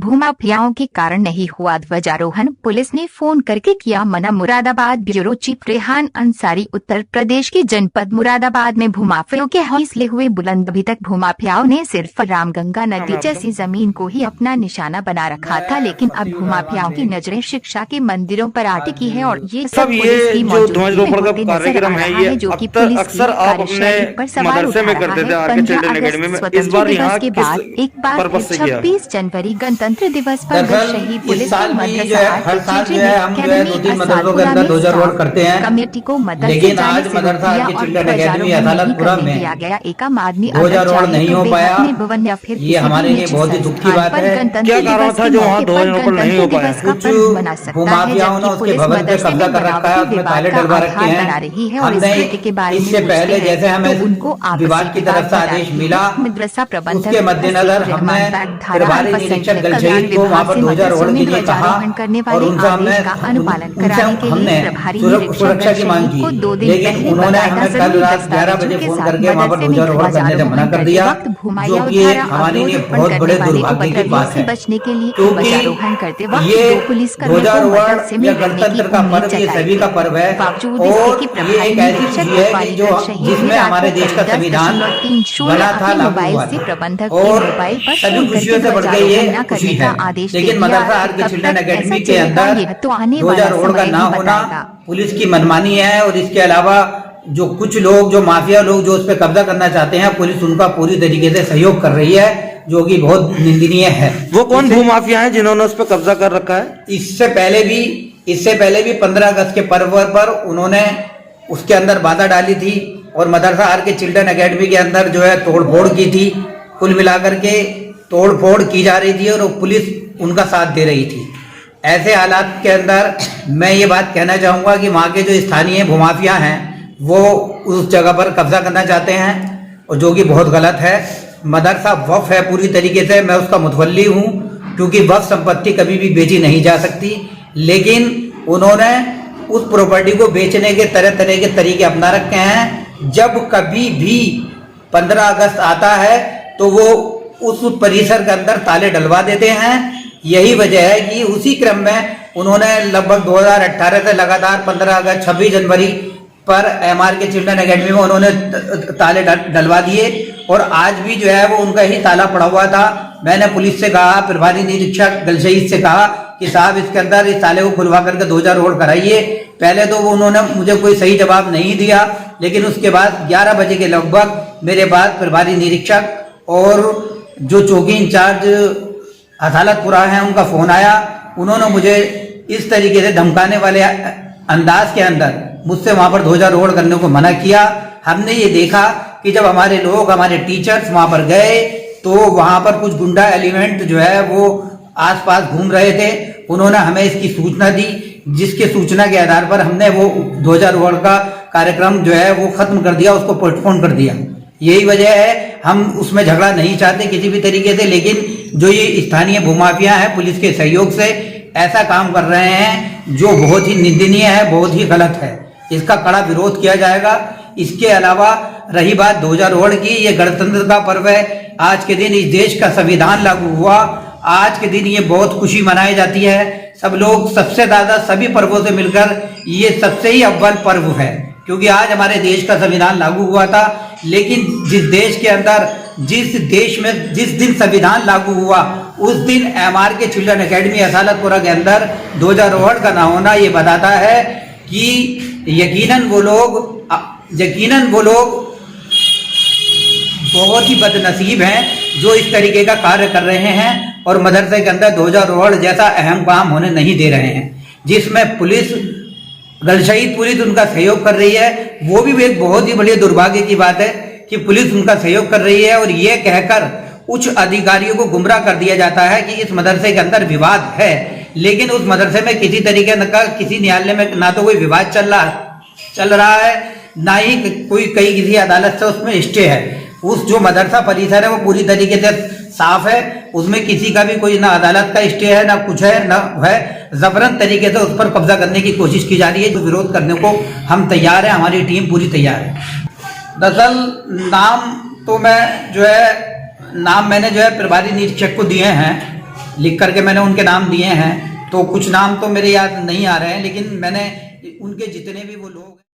भूमाफियाओं के कारण नहीं हुआ ध्वजारोहण, पुलिस ने फोन करके किया मना। Moradabad bureau chief Rehan Ansari. उत्तर प्रदेश के जनपद मुरादाबाद में भूमाफियाओं के हौसले हुए बुलंद। अभी तक भूमाफियाओं ने सिर्फ रामगंगा नदी जैसी जमीन को ही अपना निशाना बना रखा था, लेकिन अब भूमाफियाओं की नजरें शिक्षा के मंदिरों पर अटकी है और ये सब पुलिस की मौजूदगी में होते नजर आ रहा है, जो कि पुलिस की कार्यशैली पर सवाल उठा रहा है। 15 अगस्त स्वतंत्रता दिवस के बाद एक बार 26 जनवरी गणतंत्र दिवस पर शहीद पुलिस करते हैं कमेटी को मदद लेकिन आज मदरसा दिया गया। एक आम आदमी ध्वजारोहण नहीं हो पाया, भवन या फिर ये हमारे लिए बहुत ही दुख की बात है। क्या कारण था जो वहाँ ध्वजारोहण नहीं हो पाया? कुछ भूमाफियाओं ने उसके भवन पे कब्जा कर रखा है, उसमें ताले डलवा रखे हैं। हमने इससे पहले जैसे हमें विभाग की तरफ से आदेश मिला, मदरसा प्रबंधक उसके मद्देनजर हमने प्रभारी निरीक्षक गलशहीद को वहाँ पर ध्वजारोहण के लिए कहा और उनसे हमने सुरक्षा की मांग की, लेकिन उन्होंने हमें कल रात 11 बजे फोन करके वहाँ पर ध्वजारोहण करने से मना कर दिया, जो कि हमारे लिए बहुत बड़े दुर्भाग्य की बात है। बचने के लिए क्योंकि ये ध्वजारोहण या गणतंत्र का पर्व ये सभी का पर्व है और ये एक ऐसी चीज है कि जो जिसमें हमारे देश का संविधान बना था, लागू हुआ था और सभी खुशियों से बढ़ गई ये खुशी है। लेकिन मदरसा आर के चिल्ड्रन अकेडमी के अंदर ध्वजारोहण का ना होना पुलिस की मनमानी है और इसके अलावा जो कुछ लोग, जो माफिया लोग जो उस पर कब्जा करना चाहते हैं, पुलिस उनका पूरी तरीके से सहयोग कर रही है, जो कि बहुत निंदनीय है। वो कौन भूमाफिया हैं जिन्होंने उस पर कब्जा कर रखा है? इससे पहले भी 15 अगस्त के पर्व पर उन्होंने उसके अंदर बाधा डाली थी और मदरसा आर के चिल्ड्रन अकेडमी के अंदर जो है तोड़फोड़ की थी। कुल मिलाकर के तोड़फोड़ की जा रही थी और पुलिस उनका साथ दे रही थी। ऐसे हालात के अंदर मैं ये बात कहना चाहूँगा कि वहाँ के जो स्थानीय भूमाफिया हैं वो उस जगह पर कब्जा करना चाहते हैं और जो कि बहुत गलत है। मदरसा वक्फ है पूरी तरीके से, मैं उसका मुतवल्ली हूँ, क्योंकि वक्फ संपत्ति कभी भी बेची नहीं जा सकती, लेकिन उन्होंने उस प्रॉपर्टी को बेचने के तरह तरह के तरीके अपना रखे हैं। जब कभी भी 15 अगस्त आता है तो वो उस परिसर के अंदर ताले डलवा देते हैं। यही वजह है कि उसी क्रम में उन्होंने लगभग 2018 से लगातार 15 अगस्त 26 जनवरी पर एमआर के चिल्ड्रन अकेडमी में उन्होंने ताले डलवा दिए और आज भी जो है वो उनका ही ताला पड़ा हुआ था। मैंने पुलिस से कहा, प्रभारी निरीक्षक गलशहीद से कहा कि साहब इसके अंदर इस ताले को खुलवा करके ध्वजारोहण कराइए। पहले तो वो उन्होंने मुझे कोई सही जवाब नहीं दिया, लेकिन उसके बाद 11 बजे के लगभग मेरे बाद प्रभारी निरीक्षक और जो चौकी इंचार्ज अदालतपुरा है उनका फोन आया। उन्होंने मुझे इस तरीके से धमकाने वाले अंदाज के अंदर मुझसे वहां पर ध्वजारोहण करने को मना किया। हमने ये देखा कि जब हमारे लोग, हमारे टीचर्स वहां पर गए तो वहां पर कुछ गुंडा एलिमेंट जो है वो आसपास घूम रहे थे। उन्होंने हमें इसकी सूचना दी, जिसके सूचना के आधार पर हमने वो ध्वजारोहण का कार्यक्रम जो है वो खत्म कर दिया, उसको पोस्टपोन कर दिया। यही वजह है, हम उसमें झगड़ा नहीं चाहते किसी भी तरीके से, लेकिन जो ये स्थानीय भूमाफिया है पुलिस के सहयोग से ऐसा काम कर रहे हैं जो बहुत ही निंदनीय है, बहुत ही गलत है। इसका कड़ा विरोध किया जाएगा। इसके अलावा रही बात ध्वजारोहण की, ये गणतंत्र का पर्व है। आज के दिन इस देश का संविधान लागू हुआ, आज के दिन ये बहुत खुशी मनाई जाती है। सब लोग सबसे ज्यादा सभी पर्वों से मिलकर ये सबसे ही अव्वल पर्व है, क्योंकि आज हमारे देश का संविधान लागू हुआ था। लेकिन जिस देश के अंदर, जिस देश में जिस दिन संविधान लागू हुआ उस दिन एमआर के चिल्ड्रन अकेडमी असालतपुरा के अंदर ध्वजारोहण का ना होना ये बताता है कि यकीनन वो लोग बहुत ही बदनसीब हैं जो इस तरीके का कार्य कर रहे हैं और मदरसे के अंदर ध्वजारोहण जैसा अहम काम होने नहीं दे रहे हैं, जिसमें पुलिस, गलशहीद पुलिस उनका सहयोग कर रही है। वो भी एक बहुत ही बड़ी दुर्भाग्य की बात है कि पुलिस उनका सहयोग कर रही है और ये कहकर उच्च अधिकारियों को गुमराह कर दिया जाता है कि इस मदरसे के अंदर विवाद है, लेकिन उस मदरसे में किसी तरीके का किसी न्यायालय में ना तो कोई विवाद चल रहा है, ना ही कोई किसी अदालत से उसमें स्टे है। उस जो मदरसा परिसर है वो पूरी तरीके से साफ है, उसमें किसी का भी कोई ना अदालत का स्टे है, ना कुछ है, ना है। जबरन तरीके से उस पर कब्जा करने की कोशिश की जा रही है। जो विरोध करने को हम तैयार हैं, हमारी टीम पूरी तैयार है। दरअसल नाम तो मैं जो है नाम मैंने जो है प्रभारी निरीक्षक को दिए हैं लिख करके मैंने उनके नाम दिए हैं। तो कुछ नाम तो मेरे याद नहीं आ रहे हैं, लेकिन मैंने उनके जितने भी वो लोग